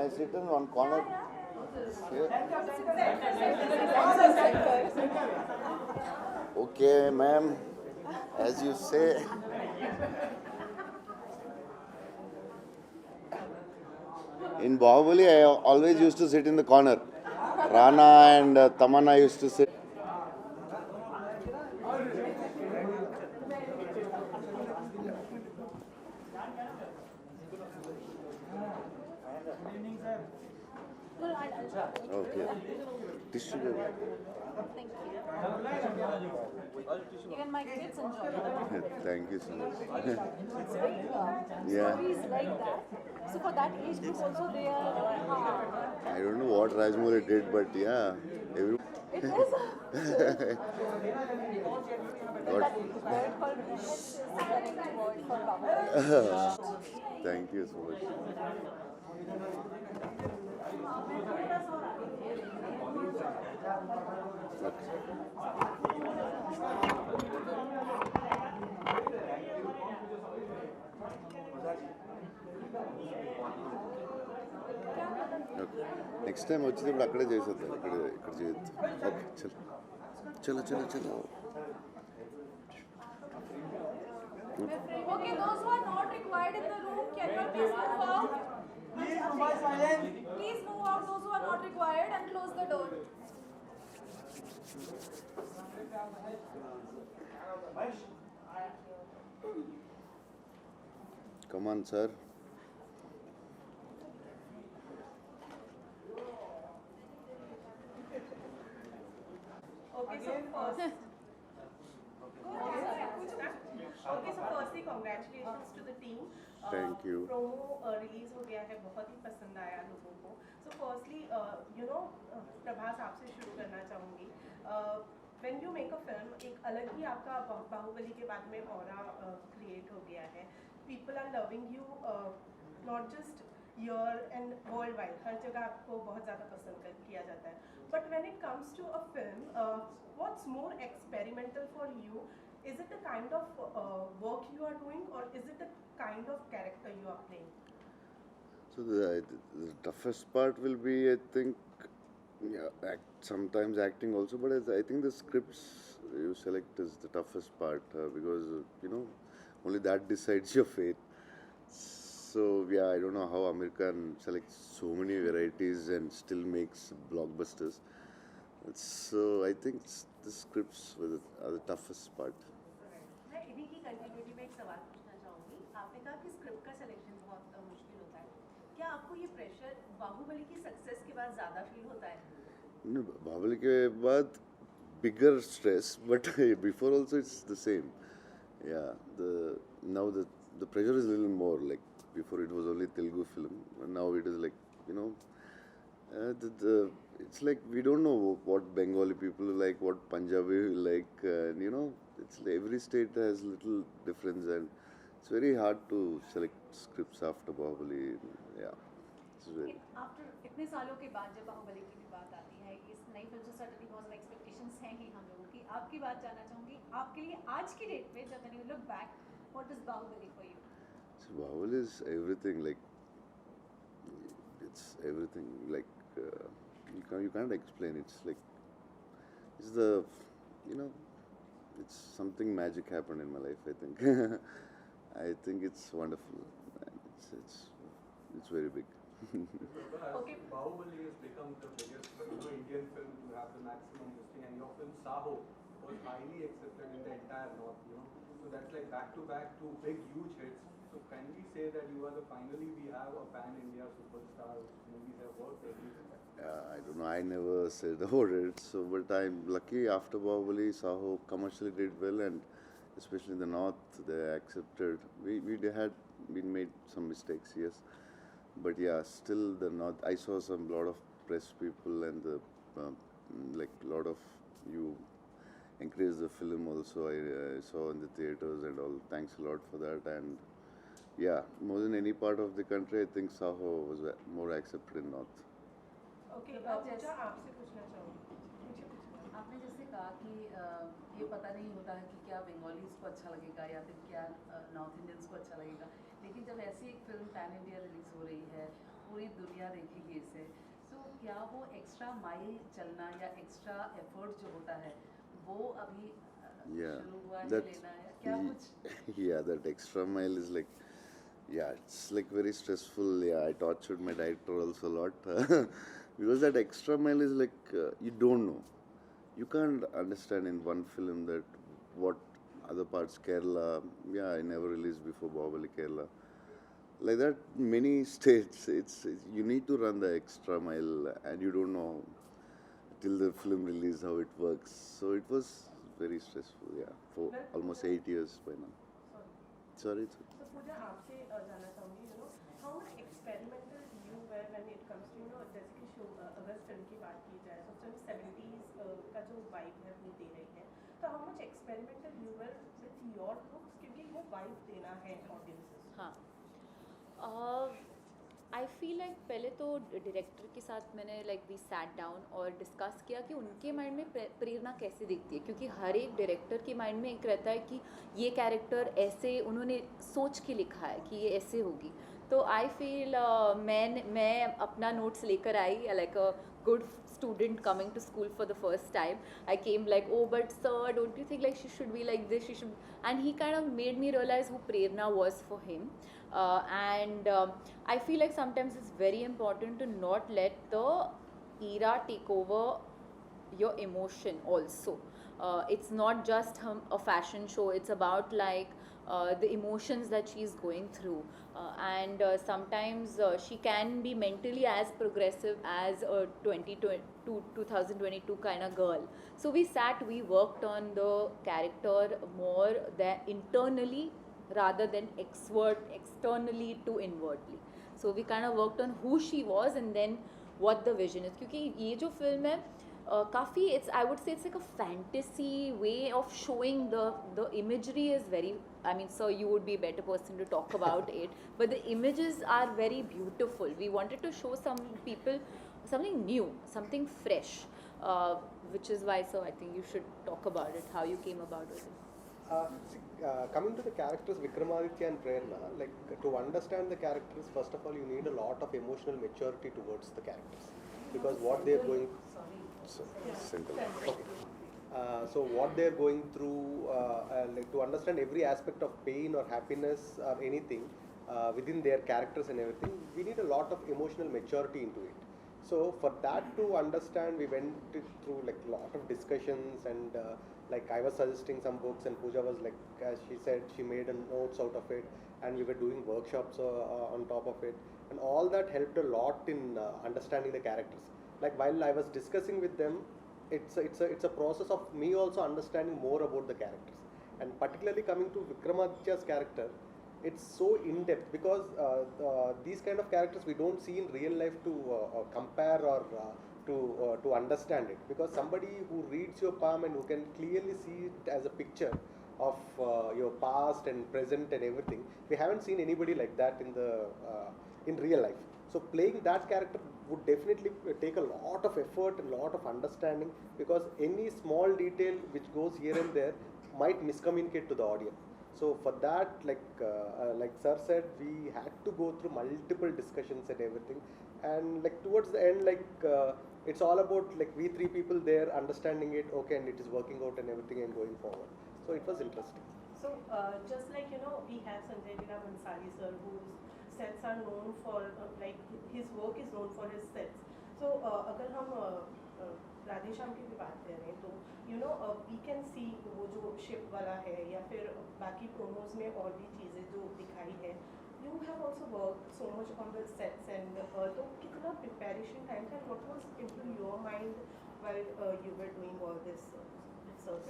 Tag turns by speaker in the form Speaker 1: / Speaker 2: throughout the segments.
Speaker 1: I sit in one corner? Here? Okay, ma'am. As you say. In Bahubali, I always used to sit in the corner. Rana and Tamanna used to sit. Okay. Tissue paper.
Speaker 2: Thank you. Even my kids enjoy it.
Speaker 1: Thank you so much.
Speaker 2: It's very
Speaker 1: Yeah.
Speaker 2: stories like that. So for that age group also they are.
Speaker 1: I don't know what Rajmouli did, but yeah. Every...
Speaker 2: It is.
Speaker 1: What?
Speaker 2: That word called Wish is the correct word for Baba.
Speaker 1: Thank you so much. Next time వచ్చేటప్పుడు అక్కడే చేసేద్దాం ఇక్కడ చేయొద్దు okay చలో చలో చలో చలో
Speaker 2: Okay, those who are not required in the room, can you please move out? Please move out, those who are not required, and close the door.
Speaker 1: Come on, sir.
Speaker 3: Okay, so firstly, congratulations to the team.
Speaker 1: Thank you.
Speaker 3: Promo release हो गया है, बहुत ही पसंद आया लोगों को. So firstly, Prabhas आपसे शुरू करना चाहूँगी. When you make a film, एक अलग ही आपका बाहुबली के बाद में ऑरा क्रिएट हो गया है. People are loving you, not just here and worldwide. हर जगह आपको बहुत ज़्यादा पसंद किया जाता है. But when it comes to a film, what's more experimental for you? Is it the kind of work you are doing, or is it the kind of character you are playing?
Speaker 1: So the toughest part will be, I think, sometimes acting also, but I think the scripts you select is the toughest part because only that decides your fate. So yeah, I don't know how American selects so many varieties and still makes blockbusters. So I think the scripts are the toughest part.
Speaker 3: मैं इन्हीं की continuity में एक सवाल पूछना चाहूँगी. आपने कहा कि स्क्रिप्ट का सिलेक्शन बहुत मुश्किल होता है. क्या आपको ये प्रेशर बाहुबली की सक्सेस के बाद ज़्यादा फील होता है?
Speaker 1: No, बाहुबली के बाद bigger stress, but before also it's the same. Yeah, now the pressure is a little more. Like before it was only Telugu film, and now it is like it's like we don't know what Bengali people like, what Punjabi like, and it's like every state has little difference, and it's very hard to select scripts after Bahubali. Yeah, it's very.
Speaker 2: After इतने सालों के बाद जब बाहुबली की भी बात आती है, इस नई फिल्म से certainly बहुत सारे expectations हैं ही हम लोगों की. आपकी बात जानना चाहूँगी, आपके लिए आज की डेट पे जब when you look back, what is Bahubali for you?
Speaker 1: So Bahubali is everything. Like it's everything. Like you can't explain. It's like it's the it's something magic happened in my life. I think I think it's wonderful. And it's very big.
Speaker 3: Okay.
Speaker 4: Bahubali has become the biggest Indian film to have the maximum listing, and your film Saho was highly accepted in the entire North. So that's like back to back two big huge hits. So can we say that finally we have a pan-India superstar whose movies have worked everywhere?
Speaker 1: I don't know. I never said about it. So, but I'm lucky. After Bahubali, Saho commercially did well, and especially in the North, they accepted. We had been made some mistakes, yes. But yeah, still the North. I saw lot of press people and the like lot of you encouraged the film also. I saw in the theaters and all. Thanks a lot for that. And yeah, more than any part of the country, I think Saho was more accepted in North.
Speaker 3: Okay, पूजा आपसे पूछना चाहूँगी.
Speaker 5: आपने जैसे कहा कि ये पता नहीं होता है कि क्या बंगालीज को अच्छा लगेगा या फिर क्या नॉर्थ इंडियंस को अच्छा लगेगा, लेकिन जब ऐसी एक फिल्म पैन इंडिया रिलीज हो रही है पूरी दुनिया देखेगी इसे. So क्या वो एक्स्ट्रा माइल चलना या एक्स्ट्रा एफर्ट जो होता है वो अभी
Speaker 1: Yeah,
Speaker 5: शुरू हुआ है
Speaker 1: that's
Speaker 5: लेना है क्या कुछ?
Speaker 1: yeah, that extra mile is like, yeah, it's like very stressful. Yeah, I tortured my director also a lot because that extra mile is like you don't know, you can't understand in one film that what other parts Kerala. Yeah, I never released before Bahubali Kerala. Like that, many states. It's you need to run the extra mile, and you don't know till the film release how it works. So it was very stressful. Yeah, for almost 8 years by now. Sorry.
Speaker 3: So पूजा आपसे जानना चाहूँगी how much experimental you were when it comes to जैसे कि show अगर film की बात की जाए तो फिल्म 70s का जो वाइब है वो दे रही है तो how much experimental you were with your looks क्योंकि वो वाइब देना है ऑडियंसेस
Speaker 6: हाँ आई फील लाइक पहले तो डायरेक्टर के साथ मैंने लाइक वी सैट डाउन और डिस्कस किया कि उनके माइंड में प्रेरणा कैसे दिखती है क्योंकि हर एक डायरेक्टर के माइंड में एक रहता है कि ये कैरेक्टर ऐसे उन्होंने सोच के लिखा है कि ये ऐसे होगी. तो आई फील मैं अपना नोट्स लेकर I like a good student coming to school for the first time. I came like, oh but sir, don't you think like she should be like this, she should, and he kind of made me realize who Prerna was for him. And I feel like sometimes it's very important to not let the era take over your emotion also. It's not just a fashion show, it's about like the emotions that she's going through, and sometimes she can be mentally as progressive as a 2022 kind of girl. So we sat, we worked on the character more than internally rather than externally to inwardly. So we kind of worked on who she was and then what the vision is. क्योंकि ये जो film है काफ़ी it's I would say it's like a fantasy way of showing the imagery is very, I mean sir you would be a better person to talk about it, but the images are very beautiful. We wanted to show some people something new, something fresh, which is why so I think you should talk about it, how you came about it.
Speaker 7: Coming to the characters Vikramaditya and Prerna, like to understand the characters, first of all you need a lot of emotional maturity towards the characters because what they are going.
Speaker 1: Simple.
Speaker 7: Okay. So what they are going through, like to understand every aspect of pain or happiness or anything within their characters and everything, we need a lot of emotional maturity into it. So for that to understand, we went through like a lot of discussions and like I was suggesting some books and Pooja was like, as she said, she made a notes out of it and we were doing workshops on top of it, and all that helped a lot in understanding the characters. Like while I was discussing with them, it's a process of me also understanding more about the characters, and particularly coming to Vikramaditya's character, it's so in depth because these kind of characters we don't see in real life to compare or to understand it, because somebody who reads your palm and who can clearly see it as a picture of your past and present and everything, we haven't seen anybody like that in real life. So playing that character would definitely take a lot of effort and a lot of understanding, because any small detail which goes here and there might miscommunicate to the audience. So for that, like sir said, we had to go through multiple discussions and everything, and like towards the end, like it's all about like we three people there understanding it, okay, and it is working out and everything and going forward. So it was interesting.
Speaker 3: So just like we have Sanjay Leela Bhansali sir, whose sets are known for like his work is known for his sets. So अगर हम राधे श्याम की भी बात कर रहे हैं तो we can see वो जो शिप वाला है या फिर बाकी प्रोमोज में और भी चीज़ें जो दिखाई है, you have also worked so much on the sets and तो कितना preparation time था, what was into your mind while you were doing all this research?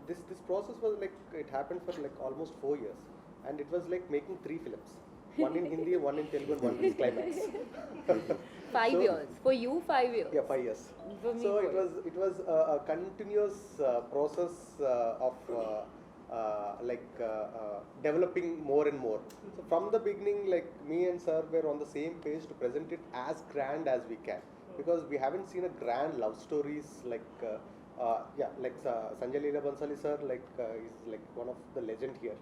Speaker 7: This process was like, it happened for like almost 4 years, and it was like making 3 films, one in Hindi, one in Telugu, and one in climax.
Speaker 6: 5 years for you, 5 years.
Speaker 7: Yeah, 5 years.
Speaker 6: For me,
Speaker 7: So
Speaker 6: four
Speaker 7: it was a continuous process of developing more and more. So from the beginning, like me and sir were on the same page to present it as grand as we can, because we haven't seen a grand love stories like Sanjay Leela Bhansali sir is like one of the legend here,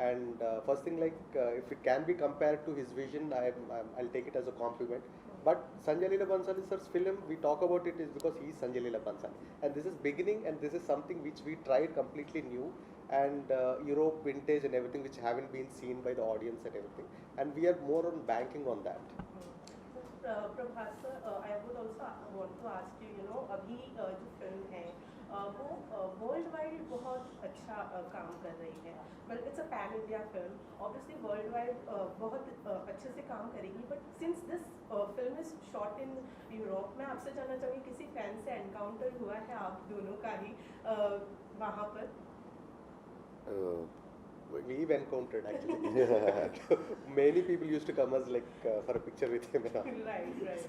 Speaker 7: And first thing, if it can be compared to his vision, I'll take it as a compliment. But Sanjay Leela Bhansali sir's film, we talk about it is because he is Sanjay Leela Bhansali, and this is beginning, and this is something which we tried completely new, and Europe vintage and everything, which haven't been seen by the audience and everything, and we are more on banking on that.
Speaker 3: Prabhas sir, I would also want to ask you, अभी जो film है वो world wide बहुत अच्छा काम कर रही है, but it's a pan India film, obviously world wide बहुत अच्छे से काम करेगी, but since this film is shot in Europe, मैं आपसे जानना चाहूँगी किसी फैन से एनकाउंटर हुआ है आप दोनों का ही वहाँ पर?
Speaker 7: We've encountered actually. Many people used to come as for a picture with him.
Speaker 3: Right.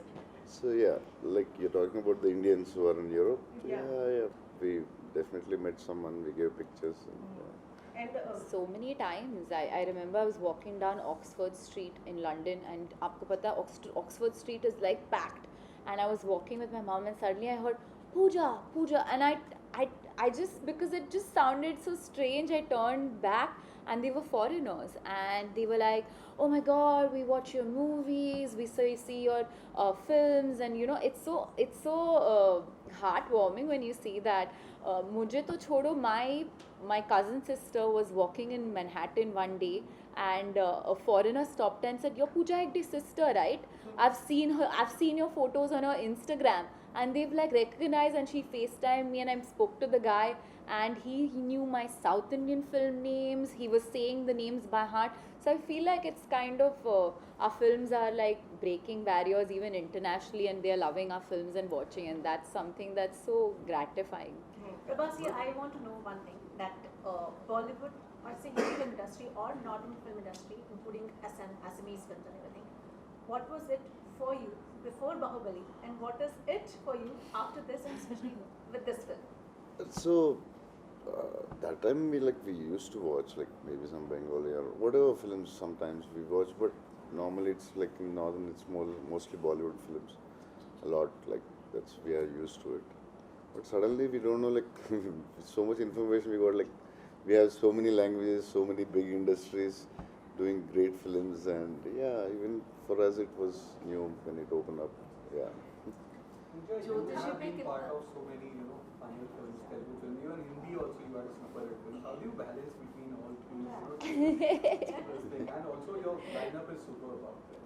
Speaker 1: So yeah, like you're talking about the Indians who are in Europe.
Speaker 3: Yeah.
Speaker 1: Yeah. We definitely met someone. We gave pictures.
Speaker 3: And
Speaker 6: So many times. I remember I was walking down Oxford Street in London, and आपको पता है Oxford Street is like packed, and I was walking with my mom, and suddenly I heard Pooja, and I just, because it just sounded so strange, I turned back, and they were foreigners, and they were like, oh my god, we watch your movies, we see your films, and it's so heartwarming when you see that. मुझे तो छोड़ो, my cousin sister was walking in Manhattan one day, and a foreigner stopped and said, you're Pooja Hegde's sister, right? I've seen your photos on her Instagram, and they've like recognized, and she FaceTimed me, and I spoke to the guy, and he knew my South Indian film names. He was saying the names by heart. So I feel like it's kind of our films are like breaking barriers even internationally, and they're loving our films and watching, and that's something that's so gratifying.
Speaker 2: Prabhas, I want to know one thing, that Bollywood or say Hindi film industry or northern film industry, including Assamese films and everything, what was it for you before Bahubali, and what is it for you after this, and especially with this film?
Speaker 1: So that time we used to watch like maybe some Bengali or whatever films. Sometimes we watch, but normally it's like in northern it's mostly Bollywood films. A lot, like that's we are used to it. But suddenly we don't know, like so much information we got, like we have so many languages, so many big industries doing great films, and yeah, even for us it was new when it opened up. Yeah.
Speaker 4: You have been part of so many, Tamil films, Telugu films, even Hindi also you had a super hit film. How do you balance between all three? And also your lineup is superb out there.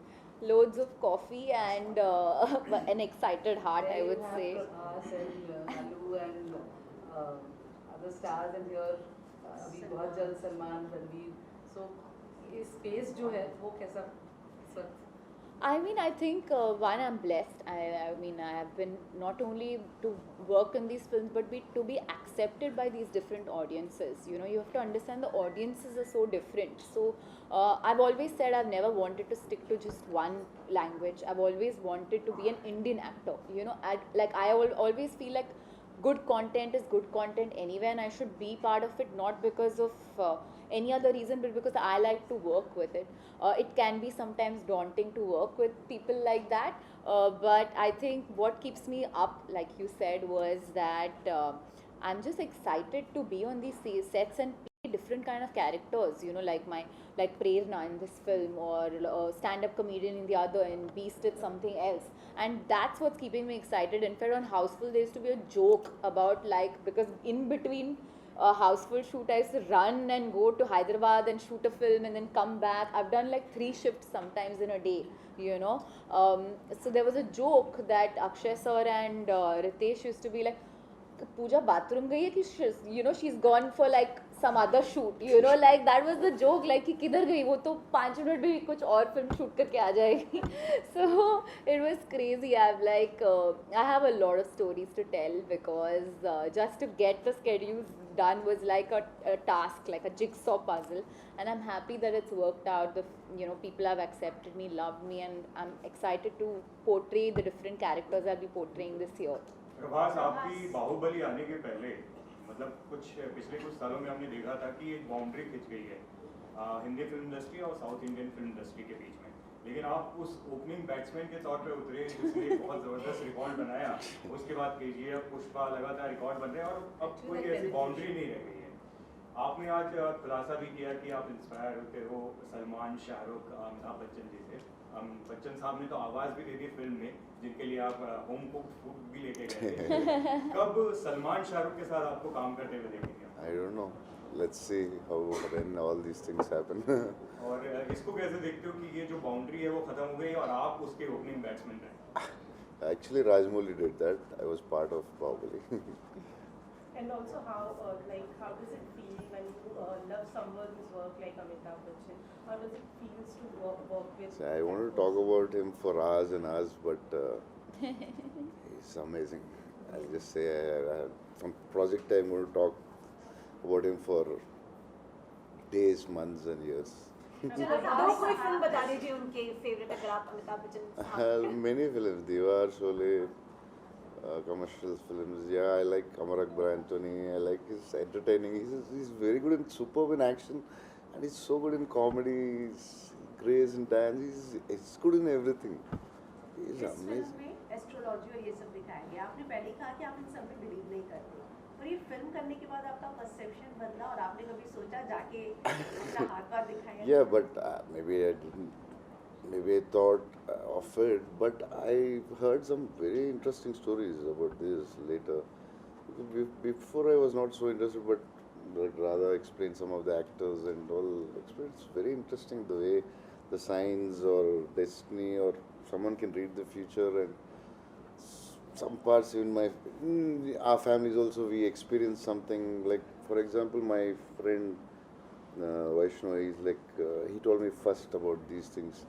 Speaker 6: Loads of coffee and an excited heart, I would say.
Speaker 5: Prabhas and Alu and other stars, and here अभी बहुत जल्द Salman, Ranveer, so ये space जो है वो कैसा इस वक्त?
Speaker 6: I mean, I think one, I'm blessed. I mean, I have been not only to work in these films, but to be accepted by these different audiences. You have to understand the audiences are so different. So I've always said I've never wanted to stick to just one language. I've always wanted to be an Indian actor. I always feel like good content is good content anywhere, and I should be part of it, not because of any other reason, but because I like to work with it. It can be sometimes daunting to work with people like that, but I think what keeps me up, like you said, was that I'm just excited to be on these sets and play different kind of characters, like Prerna in this film, or stand-up comedian in the other, and Beast did something else, and that's what's keeping me excited. In fact, on Houseful there used to be a joke about, because in between a Houseful shoot I used to run and go to Hyderabad and shoot a film and then come back. I've done like 3 shifts sometimes in a day, so there was a joke that Akshay sir and Ritesh used to be like, Pooja bathroom gayi hai ki she's gone for like some other shoot, like that was the joke, like कि किधर गई वो तो 5 minute में कुछ और film shoot करके आ जाएगी. So it was crazy. I have a lot of stories to tell, because just to get the schedules done was like a task, like a jigsaw puzzle, and I'm happy that it's worked out. People have accepted me, loved me, and I'm excited to portray the different characters I'll be portraying this year.
Speaker 8: Prabhas, आपकी बाहुबली आने के पहले मतलब पिछले कुछ सालों में हमने देखा था कि एक बाउंड्री खिंच गई है हिंदी फिल्म इंडस्ट्री और साउथ इंडियन फिल्म इंडस्ट्री के बीच में, लेकिन आप उस ओपनिंग बैट्समैन के तौर पे उतरे जिसने एक बहुत ज़बरदस्त रिकॉर्ड बनाया. उसके बाद KGF, पुष्पा लगातार रिकॉर्ड बन रहे हैं, और अब कोई ऐसी बाउंड्री नहीं रह गई है. आपने आज खुलासा भी किया कि आप इंस्पायर होते हो सलमान, शाहरुख, अमिताभ बच्चन जी से। बच्चन साहब ने तो आवाज़ भी दे दी फिल्म में, जिनके लिए आप होम कुक्ड फूड भी लेके गए थे। कब सलमान शाहरुख के साथ आपको काम करते हुए देखेंगे?
Speaker 1: I don't know. Let's see how when all these things happen.
Speaker 8: और इसको कैसे देखते हो कि ये जो बाउंड्री है वो खत्म हो गई और आप उसके ओपनिंग बैट्समैन रहे?
Speaker 1: Actually, Rajmouli did that. I was part of Bahubali.
Speaker 3: And also how does it feel when you love someone's work like Amitabh Bachchan? How does it feels to work with?
Speaker 1: So I wanted to talk about him for hours and hours, but he's amazing. I'll just say, from project I'm going to talk about him for days, months, and years.
Speaker 2: चलो दो कोई film बता दीजिए उनके favourite अगर आप Amitabh Bachchan
Speaker 1: Many films, Diwar, Sholay, commercial films. Yeah, I like Amar Akbar Anthony. I like his entertaining. He's very good in superb in action, and he's so good in comedy. He's grace in dance. He's good in everything. He's
Speaker 9: इस film
Speaker 1: amazing.
Speaker 9: में astrology और ये सब दिखाया गया। आपने पहले ही कहा कि आप इन सब में बिलीव नहीं करते, और ये फिल्म करने के बाद आपका परसेप्शन बदला और आपने कभी सोचा जाके अपना हाथ पार दिखाया?
Speaker 1: Yeah, but maybe I didn't. Maybe I thought of it, but I heard some very interesting stories about this later. Before I was not so interested, but rather explain some of the actors and all. It's very interesting the way the signs or destiny or someone can read the future, and some parts in our families also we experience something like, for example, my friend Vaishnav, he's like he told me first about these things.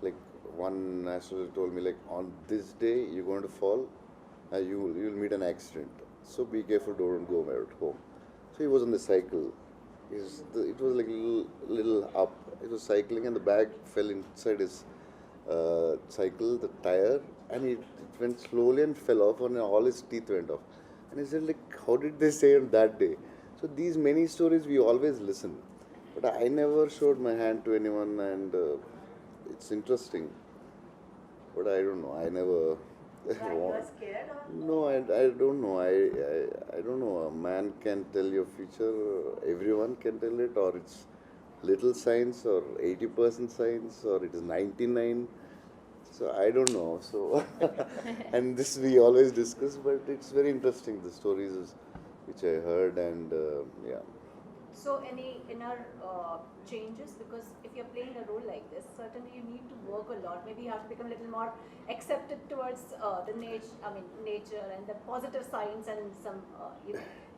Speaker 1: Like one astrologer told me, like on this day you're going to fall, and you'll meet an accident. So be careful, don't go at home. So he was on the cycle. It was like little up. It was cycling, and the bag fell inside his cycle, the tire, and it went slowly and fell off, and all his teeth went off. And he said, like, how did they say on that day? So these many stories we always listen, but I never showed my hand to anyone, and it's interesting. But I don't know. I never.
Speaker 9: Why you are scared or?
Speaker 1: No, I don't know. I don't know. A man can tell your future. Everyone can tell it, or it's little science, or 80% science, or it is 99. So I don't know. So and this we always discuss, but it's very interesting the stories which I heard, and yeah.
Speaker 2: So any inner changes, because if you're playing a role like this, certainly you need to work a lot. Maybe you have to become a little more accepted towards the nature and the positive signs, and some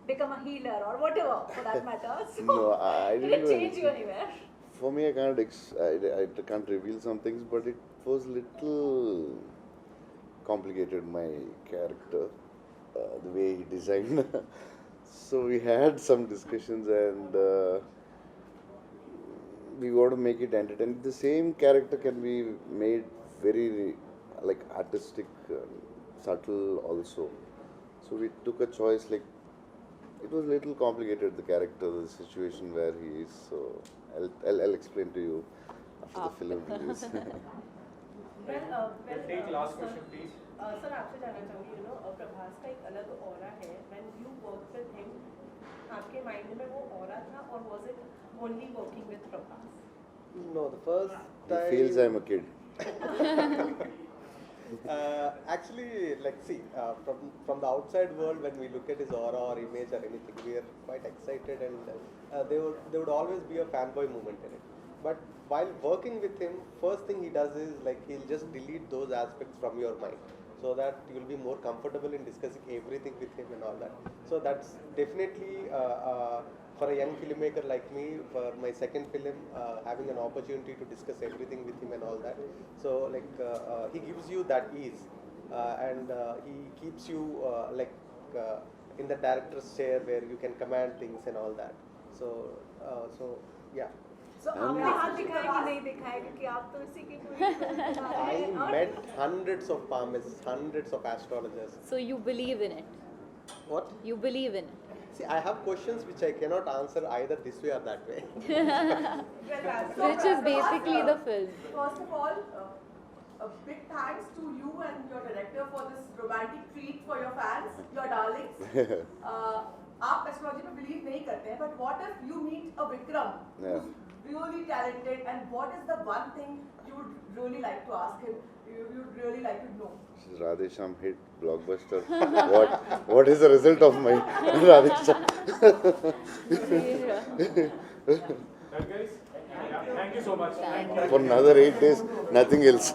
Speaker 2: become a healer or whatever for that matter. So
Speaker 1: No, I
Speaker 2: did
Speaker 1: didn't
Speaker 2: it
Speaker 1: do
Speaker 2: change you
Speaker 1: anything.
Speaker 2: anywhere?
Speaker 1: For me, I can't reveal some things, but it was little complicated, my character, the way he designed. So we had some discussions, and we want to make it entertaining. The same character can be made very like artistic, subtle also. So we took a choice, like it was a little complicated, the character, the situation where he is. So I'll explain to you after the film release.
Speaker 4: Take last question, please.
Speaker 3: Sir आपसे जानना चाहूँगी प्रभास का एक अलग aura है when you worked with him, आपके mind में वो ऑरा था, और was it only working with Prabhas?
Speaker 7: No, the first
Speaker 1: He
Speaker 7: time.
Speaker 1: feels I'm a kid.
Speaker 7: Actually, like, see, from the outside world, when we look at his aura or image or anything, we are quite excited, and there would always be a fanboy moment in it. But while working with him, first thing he does is like he'll just delete those aspects from your mind, so that you'll be more comfortable in discussing everything with him and all that. So that's definitely for a young filmmaker like me, for my second film, having an opportunity to discuss everything with him and all that. So like he gives you that ease, and he keeps you in the director's chair where you can command things and all that. So yeah.
Speaker 2: So आपने हाथ दिखाया कि नहीं दिखाया, क्योंकि आप तो इसी की पूरी फिल्म बना रहे हैं
Speaker 7: I
Speaker 2: और
Speaker 7: met hundreds of palmists, hundreds of astrologers.
Speaker 6: So you believe in it.
Speaker 7: What?
Speaker 6: You believe in it.
Speaker 7: See, I have questions which I cannot answer either this way or that way.
Speaker 6: Which is basically the film.
Speaker 10: First of all, a big thanks to you and your director for this romantic treat for your fans, your darlings. आप astrology में believe नहीं करते हैं, but what if you meet a Vikram
Speaker 1: Yeah.
Speaker 10: who's really talented, and what is the one thing you would really like to ask him, you'd really like to know?
Speaker 1: This is Radhe Shyam hit blockbuster. What is the result of my Radhe Shyam?
Speaker 8: That guys, yeah, thank you so much. Thank you.
Speaker 1: For another 8 days, nothing else.